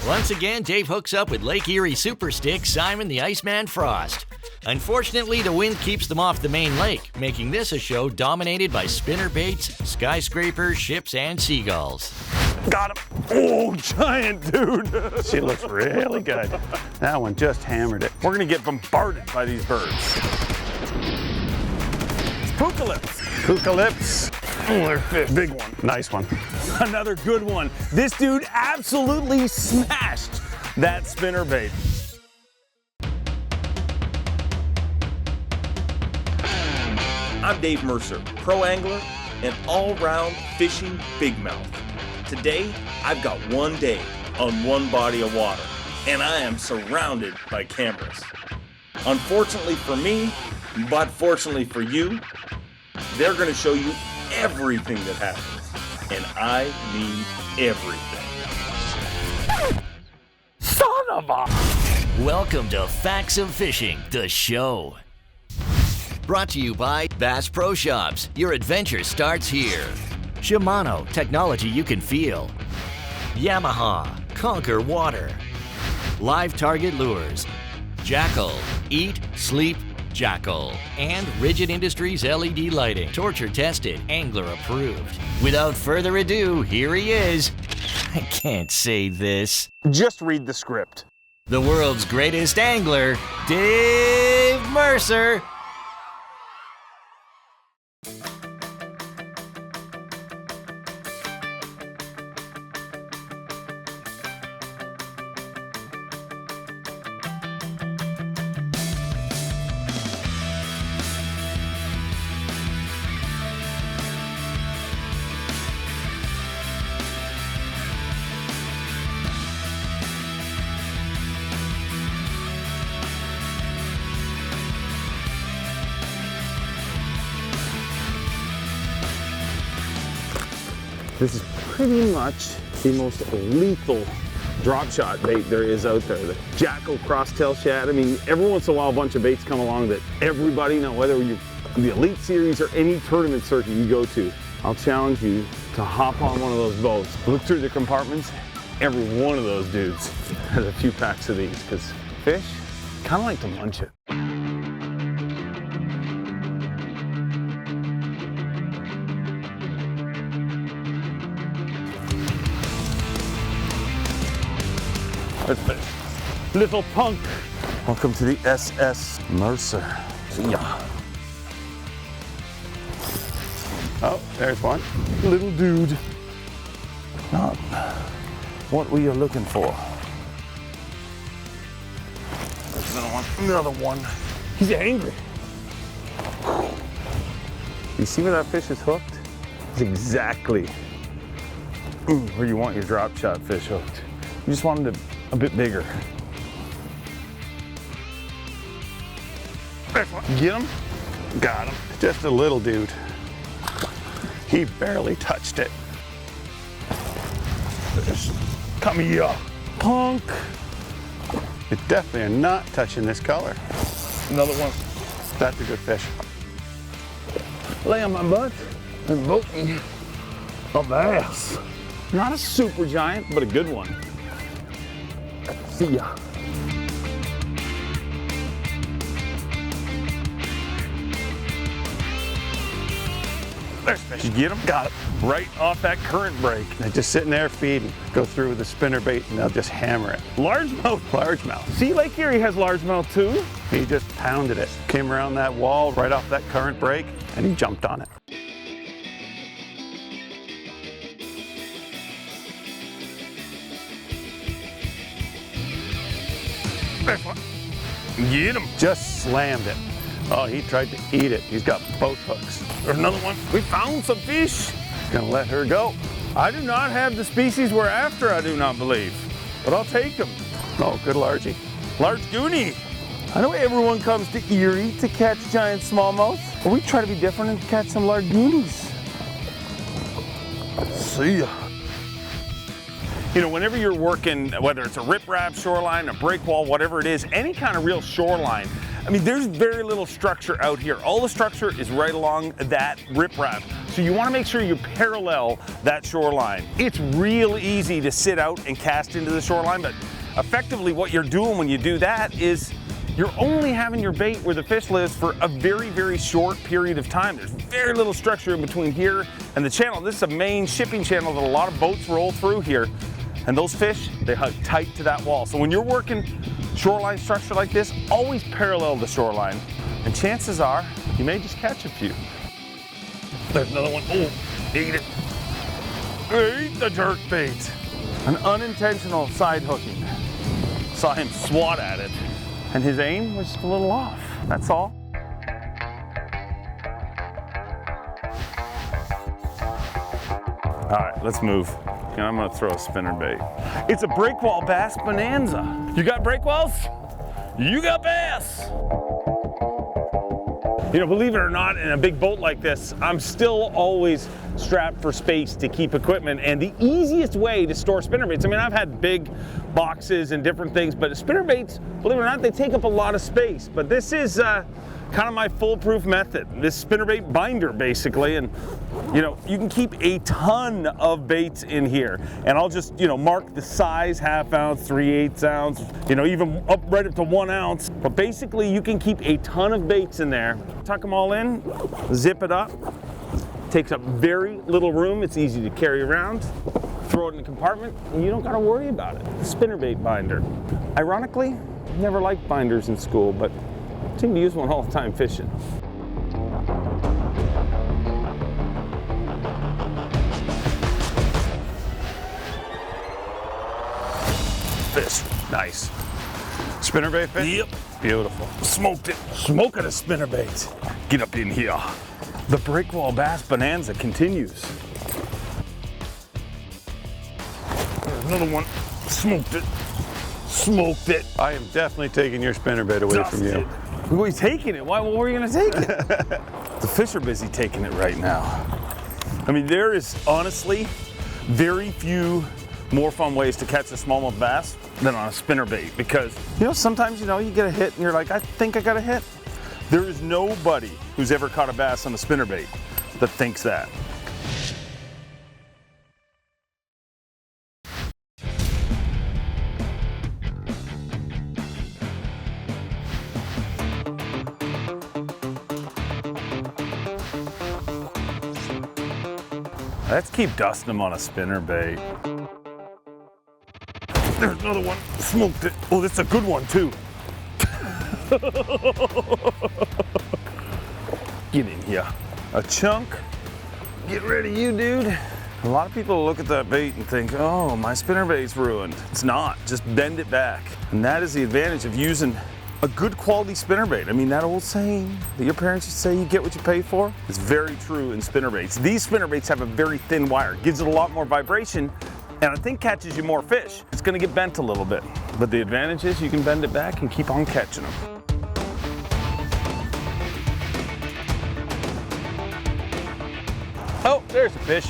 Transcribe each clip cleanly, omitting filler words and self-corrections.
Once again, Dave hooks up with Lake Erie super stick Simon the Iceman Frost. Unfortunately, the wind keeps them off the main lake, making this a show dominated by spinner baits, skyscrapers, ships, and seagulls. Got him. Oh, giant dude. She looks really good. That one just hammered it. We're gonna get bombarded by these birds. It's Pucalips. Pucalips. Oh, they're fish. Big one. Nice one. Another good one. This dude absolutely smashed that spinner bait. I'm Dave Mercer, pro angler and all-round fishing big mouth. Today, I've got one day on one body of water, and I am surrounded by cameras. Unfortunately for me, but fortunately for you, they're going to show you everything that happens, and I mean everything. Son of a... Welcome to Facts of Fishing, the show. Brought to you by Bass Pro Shops. Your adventure starts here. Shimano, technology you can feel. Yamaha, conquer water. Live Target Lures. Jackal, eat, sleep, Jackal. And Rigid Industries LED lighting. Torture tested, angler approved. Without further ado, here he is. I can't say this. Just read the script. The world's greatest angler, Dave Mercer. This is pretty much the most lethal drop shot bait there is out there. The Jackal crosstail shad. I mean, every once in a while a bunch of baits come along that everybody know, whether you're the Elite Series or any tournament circuit you go to. I'll challenge you to hop on one of those boats. Look through the compartments. Every one of those dudes has a few packs of these because fish kind of like to munch it. Little punk. Welcome to the SS Mercer. See ya. Oh, there's one. Little dude. Not what we are looking for. There's another one. Another one. He's angry. You see where that fish is hooked? It's exactly where you want your drop shot fish hooked. You just want them to a bit bigger. Get him? Got him. Just a little dude. He barely touched it. Come here, punk. You definitely are not touching this color. Another one. That's a good fish. Lay on my butt and boat me a bass. Not a super giant, but a good one. See ya. There's fish. Did you get him? Got it. Right off that current break. They're just sitting there feeding. Go through with the spinner bait and they'll just hammer it. Largemouth. Largemouth. See, Lake Erie has largemouth too. He just pounded it. Came around that wall right off that current break and he jumped on it. Get him. Just slammed it. Oh, he tried to eat it. He's got both hooks. There's another one. We found some fish. Gonna let her go. I do not have the species we're after, I do not believe. But I'll take them. Oh, good largie. Large goonie. I know everyone comes to Erie to catch giant smallmouth, but we try to be different and catch some large goonies. See ya. You know, whenever you're working, whether it's a riprap shoreline, a break wall, whatever it is, any kind of real shoreline, I mean, there's very little structure out here. All the structure is right along that riprap. So you want to make sure you parallel that shoreline. It's real easy to sit out and cast into the shoreline, but effectively what you're doing when you do that is you're only having your bait where the fish lives for a very, very short period of time. There's very little structure in between here and the channel. This is a main shipping channel that a lot of boats roll through here. And those fish, they hug tight to that wall. So when you're working shoreline structure like this, always parallel the shoreline. And chances are, you may just catch a few. There's another one. Oh, ate it. Ate the jerk bait. An unintentional side hooking. Saw him swat at it, and his aim was just a little off. That's all. All right, let's move. And I'm gonna throw a spinnerbait. It's a breakwall bass bonanza. You got breakwalls? You got bass. You know, believe it or not, in a big boat like this, I'm still always strapped for space to keep equipment, and the easiest way to store spinnerbaits, I mean, I've had big boxes and different things, but spinnerbaits, believe it or not, they take up a lot of space. But this is kind of my foolproof method. This spinnerbait binder, basically, and you know, you can keep a ton of baits in here, and I'll just, you know, mark the size, 1/2 ounce, 3/8 ounce, you know, even up right up to 1 ounce. But basically, you can keep a ton of baits in there. Tuck them all in, zip it up. Takes up very little room. It's easy to carry around. Throw it in the compartment, and you don't got to worry about it. The spinnerbait binder. Ironically, never liked binders in school, but seem to use one all the time fishing. Fish, nice. Spinnerbait fish? Yep. Beautiful. Smoked it. Smoking a spinnerbait. Get up in here. The breakwall bass bonanza continues. There's another one. Smoked it. Smoked it. I am definitely taking your spinnerbait away from you. Who are you taking it? Why were you gonna take it? The fish are busy taking it right now. I mean, there is honestly very few more fun ways to catch a smallmouth bass than on a spinnerbait, because you know, sometimes, you know, you get a hit and you're like, I think I got a hit. There is nobody who's ever caught a bass on a spinnerbait that thinks that. Let's keep dusting them on a spinnerbait. There's another one. Smoked it. Oh, that's a good one too. Get in here. A chunk. Get ready, you dude. A lot of people look at that bait and think, oh, my spinnerbait's ruined. It's not. Just bend it back. And that is the advantage of using a good quality spinnerbait. I mean, that old saying that your parents used to say, you get what you pay for, is very true in spinnerbaits. These spinnerbaits have a very thin wire. It gives it a lot more vibration, and I think catches you more fish. It's gonna get bent a little bit, but the advantage is you can bend it back and keep on catching them. Oh, there's a fish.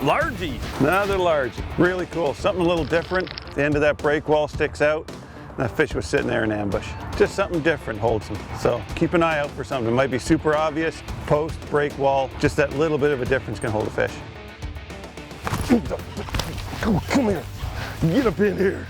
Largy. Another large. Really cool. Something a little different. The end of that breakwall sticks out. That fish was sitting there in ambush. Just something different holds him. So keep an eye out for something. It might be super obvious. Post, breakwall, just that little bit of a difference can hold a fish. Come here. Get up in here.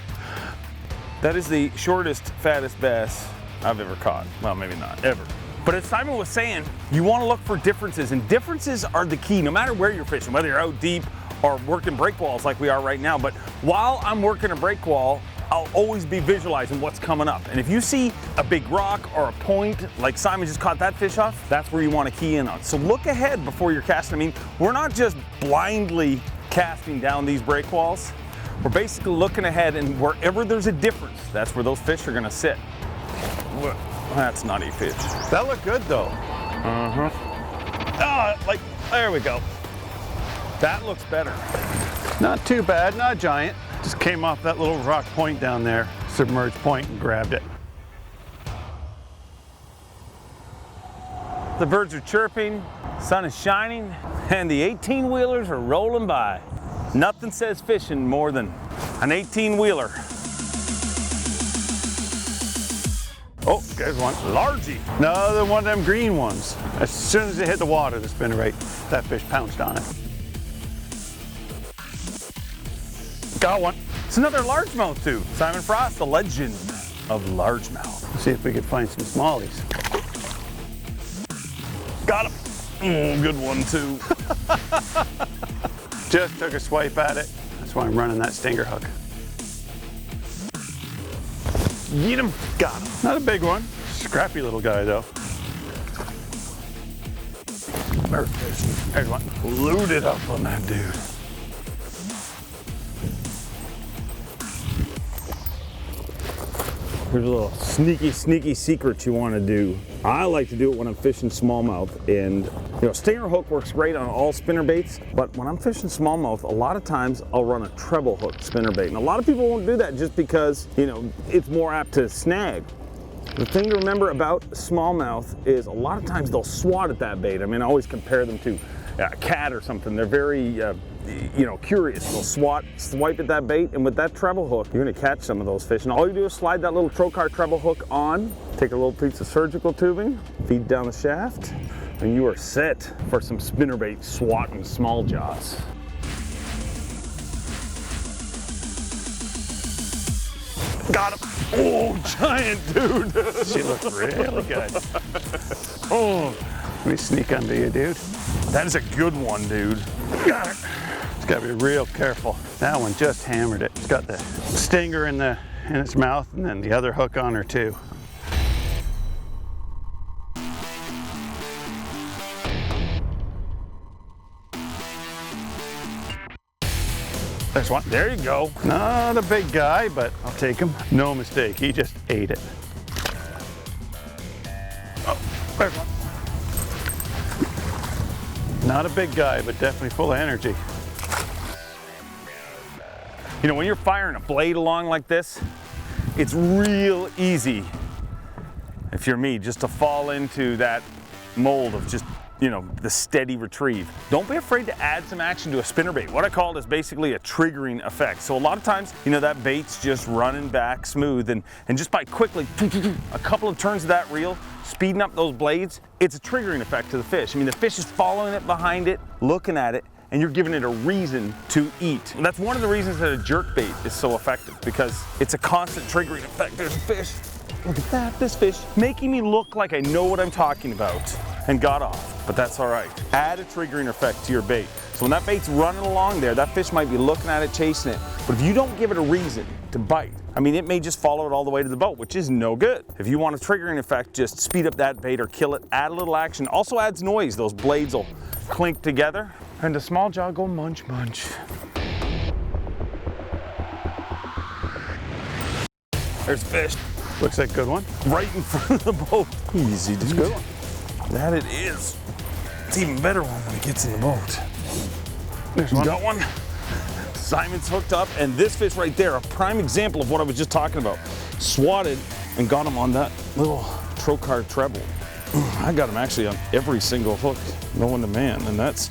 That is the shortest, fattest bass I've ever caught. Well, maybe not, ever. But as Simon was saying, you want to look for differences, and differences are the key, no matter where you're fishing, whether you're out deep or working breakwalls like we are right now. But while I'm working a breakwall, I'll always be visualizing what's coming up. And if you see a big rock or a point, like Simon just caught that fish off, that's where you want to key in on. So look ahead before you're casting. I mean, we're not just blindly casting down these breakwalls. We're basically looking ahead, and wherever there's a difference, that's where those fish are gonna sit. That's not a fish. That looked good though. Like, there we go. That looks better. Not too bad, not giant. Just came off that little rock point down there, submerged point, and grabbed it. The birds are chirping, sun is shining, and the 18-wheelers are rolling by. Nothing says fishing more than an 18-wheeler. Oh, there's one. Largy. Another one of them green ones. As soon as it hit the water, the spinnerbait, that fish pounced on it. Got one. It's another largemouth too. Simon Frost, the legend of largemouth. Let's see if we could find some smallies. Got him. Oh, good one too. Just took a swipe at it. That's why I'm running that stinger hook. Get him. Got him. Not a big one. Scrappy little guy though. There's one. Loaded up on that dude. Here's a little sneaky secret you want to do. I like to do it when I'm fishing smallmouth, and stinger hook works great on all spinner baits, but when I'm fishing smallmouth, a lot of times I'll run a treble hook spinner bait, and a lot of people won't do that just because it's more apt to snag. The thing to remember about smallmouth is a lot of times they'll swat at that bait. I mean, I always compare them to a cat or something. They're very curious. They'll swipe at that bait, and with that treble hook, you're gonna catch some of those fish. And all you do is slide that little trocar treble hook on, take a little piece of surgical tubing, feed down the shaft, and you are set for some spinnerbait swatting small jaws. Got him. Oh, giant dude. She looked really good. Oh, let me sneak under you, dude. That is a good one, dude. Got it. It's got to be real careful. That one just hammered it. It's got the stinger in its mouth, and then the other hook on her too. There's one. There you go. Not a big guy, but I'll take him. No mistake, he just ate it. Oh, there's one. Not a big guy, but definitely full of energy. When you're firing a blade along like this, it's real easy, if you're me, just to fall into that mold of just the steady retrieve. Don't be afraid to add some action to a spinnerbait. What I call it is basically a triggering effect. So a lot of times, that bait's just running back smooth, and just by quickly, a couple of turns of that reel, speeding up those blades, it's a triggering effect to the fish. I mean, the fish is following it behind it, looking at it, and you're giving it a reason to eat. And that's one of the reasons that a jerk bait is so effective, because it's a constant triggering effect. There's a fish. Look at that, this fish, making me look like I know what I'm talking about, and got off, but that's all right. Add a triggering effect to your bait. So when that bait's running along there, that fish might be looking at it, chasing it, but if you don't give it a reason to bite, it may just follow it all the way to the boat, which is no good. If you want a triggering effect, just speed up that bait or kill it, add a little action. Also adds noise, those blades will clink together, and the small jaw go munch munch. There's a fish. Looks like a good one. Right in front of the boat. Easy, dude. It's a good one. That it is. It's even better one when it gets in the boat. There's one. Got one. Simon's hooked up, and this fish right there, a prime example of what I was just talking about. Swatted and got him on that little trocar treble. I got him actually on every single hook, known to man, and that's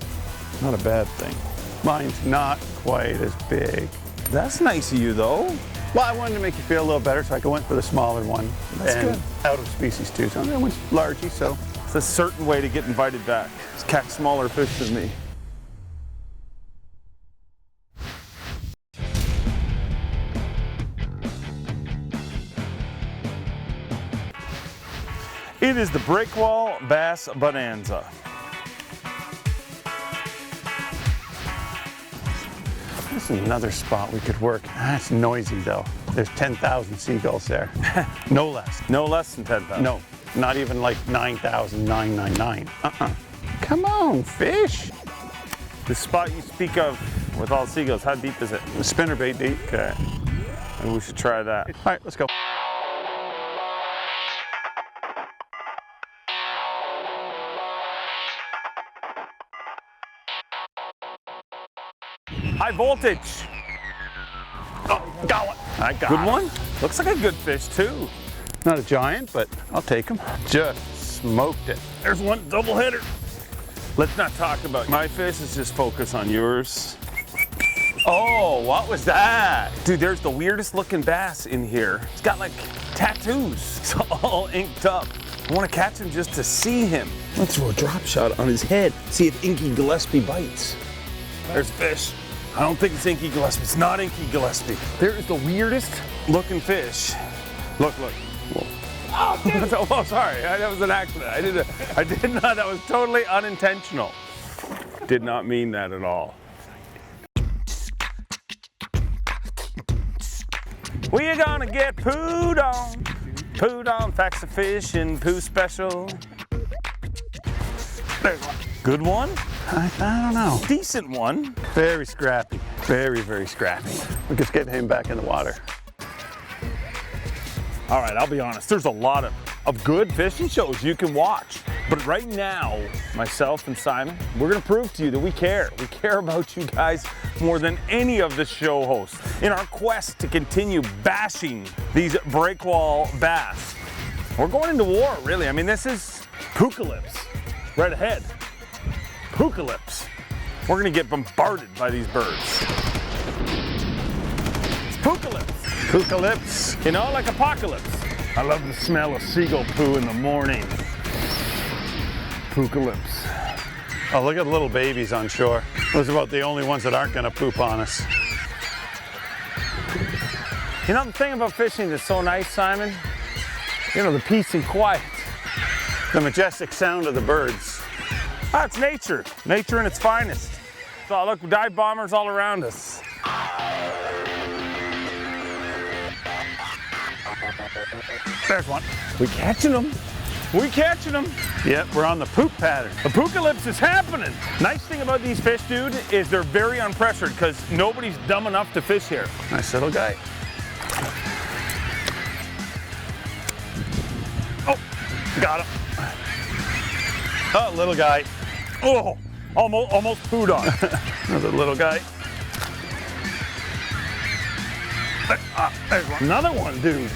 not a bad thing. Mine's not quite as big. That's nice of you, though. Well, I wanted to make you feel a little better, so I went for the smaller one. That's good. Out of species too, so that one's largy, so. It's a certain way to get invited back. Is catch smaller fish than me. It is the Breakwall Bass Bonanza. This is another spot we could work. That's noisy though. There's 10,000 seagulls there. No less. No less than 10,000. No, not even like 9,999. Come on, fish. The spot you speak of with all seagulls, how deep is it? The spinnerbait deep. Okay. Maybe we should try that. All right, let's go. High voltage. Oh, got one. I got Good it. one? Looks like a good fish too. Not a giant, but I'll take him. Just smoked it. There's one double header. Let's not talk about my fish, let's just focus on yours. Oh, Whoa, what was that? Dude, there's the weirdest looking bass in here. It's got like tattoos. It's all inked up. I want to catch him just to see him. Let's throw a drop shot on his head. See if Inky Gillespie bites. There's a fish. I don't think it's Inky Gillespie. It's not Inky Gillespie. There is the weirdest looking fish. Look, look. Whoa. Oh, sorry. That was an accident. I did not. That was totally unintentional. Did not mean that at all. We're gonna get pooed on. Pooed on, facts of fish and poo special. There's one. Good one? I don't know. Decent one. Very scrappy. Very, very scrappy. We'll just get him back in the water. All right, I'll be honest. There's a lot of good fishing shows you can watch. But right now, myself and Simon, we're gonna prove to you that we care. We care about you guys more than any of the show hosts in our quest to continue bashing these breakwall bass. We're going into war, really. I mean, this is Pookalypse right ahead. Pookalypse. We're gonna get bombarded by these birds. It's Pookalypse. Pookalypse. You know, like apocalypse. I love the smell of seagull poo in the morning. Pookalypse. Oh, look at the little babies on shore. Those are about the only ones that aren't gonna poop on us. You know the thing about fishing that's so nice, Simon? You know, the peace and quiet. The majestic sound of the birds. Ah, it's nature. Nature in its finest. So look, dive bombers all around us. There's one. We catching them. We catching them. Yep, we're on the poop pattern. The Pookalypse is happening. Nice thing about these fish, dude, is they're very unpressured because nobody's dumb enough to fish here. Nice little guy. Oh, got him. Oh, little guy. Oh, almost pooed on. Another little guy. There's one. Another one, dude.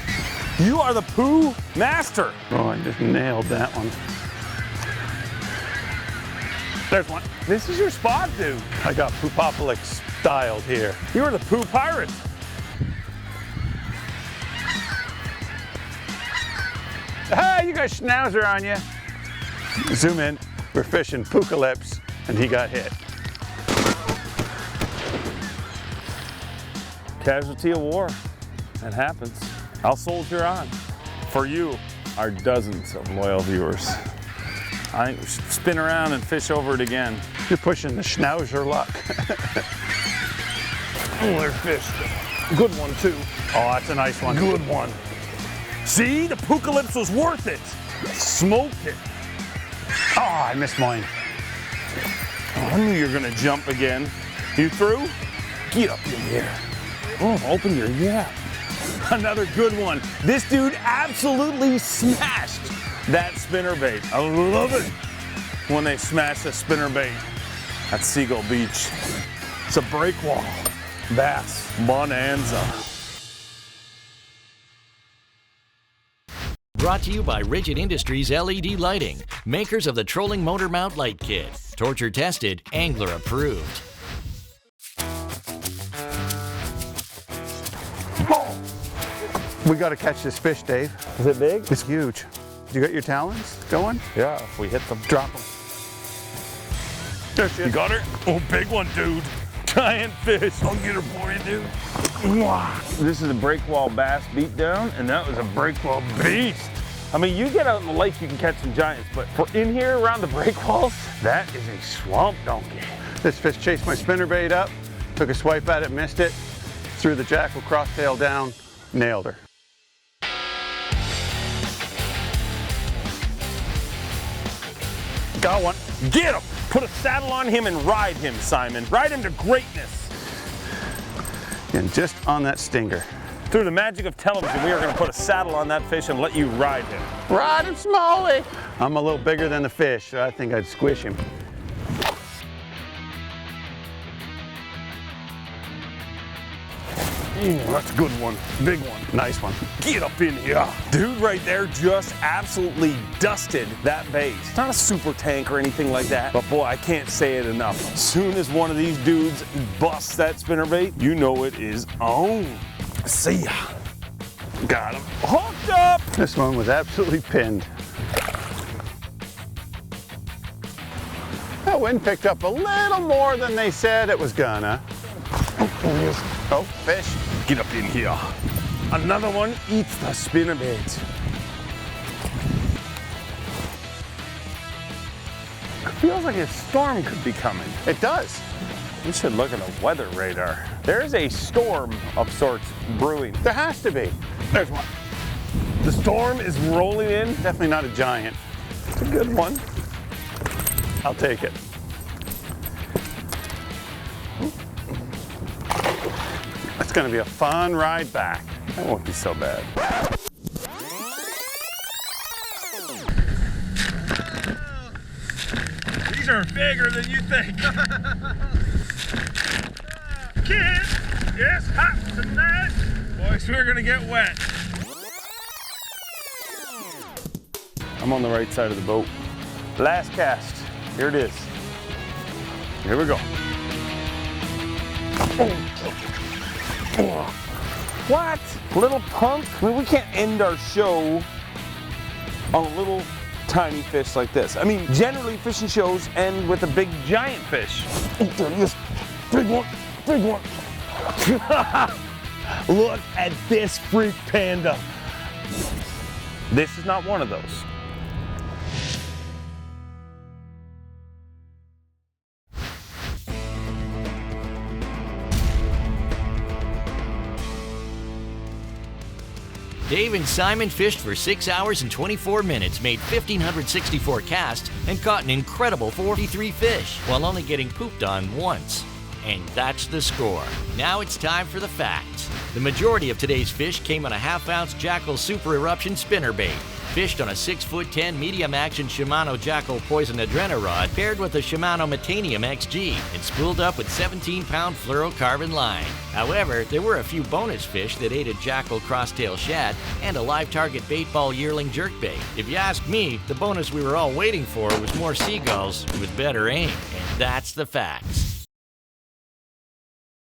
You are the poo master. Oh, I just nailed that one. There's one. This is your spot, dude. I got Poopopolis styled here. You are the poo pirate. Hey, you got schnauzer on you. Zoom in. We're fishing Pookalypse, and he got hit. Casualty of war. That happens. I'll soldier on. For you, our dozens of loyal viewers. I think we should spin around and fish over it again. You're pushing the schnauzer luck. Oh, there's fish. Good one, too. Oh, that's a nice one. Good one. See, the Pookalypse was worth it. Smoked it. Oh, I missed mine. Oh, I knew you were gonna jump again. You through? Get up in here. Oh, open your yap. Another good one. This dude absolutely smashed that spinnerbait. I love it when they smash a spinnerbait at Seagull Beach. It's a breakwall bass bonanza. Brought to you by Rigid Industries LED Lighting, makers of the trolling motor mount light kit. Torture tested, angler approved. We got to catch this fish, Dave. Is it big? It's huge. You got your talons going? Yeah, if we hit them. Drop them. There she You is. got her? Oh, big one, dude. Giant fish. I'll get her for you, dude. This is a breakwall bass beatdown, and that was a breakwall beast. I mean, you get out in the lake, you can catch some giants, but for in here around the breakwalls, that is a swamp donkey. This fish chased my spinnerbait up, took a swipe at it, missed it, threw the jackal crosstail down, nailed her. Got one. Get him! Put a saddle on him and ride him, Simon. Ride him to greatness. And just on that stinger. Through the magic of television, we are going to put a saddle on that fish and let you ride him. Ride him, Smalley! I'm a little bigger than the fish, so I think I'd squish him. That's a good one. Big one. Nice one. Get up in here. Dude right there just absolutely dusted that bait. It's not a super tank or anything like that, but boy, I can't say it enough. As soon as one of these dudes busts that spinnerbait, you know it is on. See ya. Got him. Hooked up. This one was absolutely pinned. That wind picked up a little more than they said it was gonna. Oh, fish. Get up in here. Another one eats the spinnerbait. Feels like a storm could be coming. It does. We should look at a weather radar. There's a storm of sorts brewing. There has to be. There's one. The storm is rolling in. Definitely not a giant. It's a good one. I'll take it. It's gonna be a fun ride back. That won't be so bad. These are bigger than you think. Kids, it's hot tonight. Boys, we're gonna get wet. I'm on the right side of the boat. Last cast. Here it is. Here we go. What? Little punk? I mean, we can't end our show on a little tiny fish like this. I mean, generally fishing shows end with a big giant fish. There it is. Big one. Big one. Look at this freak panda. This is not one of those. Dave and Simon fished for 6 hours and 24 minutes, made 1,564 casts, and caught an incredible 43 fish, while only getting pooped on once. And that's the score. Now it's time for the facts. The majority of today's fish came on a half-ounce Jackal Super Eruption spinnerbait, fished on a 6'10" medium-action Shimano Jackal Poison Adrenarod paired with a Shimano Metanium XG and spooled up with 17-pound fluorocarbon line. However, there were a few bonus fish that ate a Jackal Crosstail Shad and a live target bait ball yearling jerkbait. If you ask me, the bonus we were all waiting for was more seagulls with better aim. And that's the facts.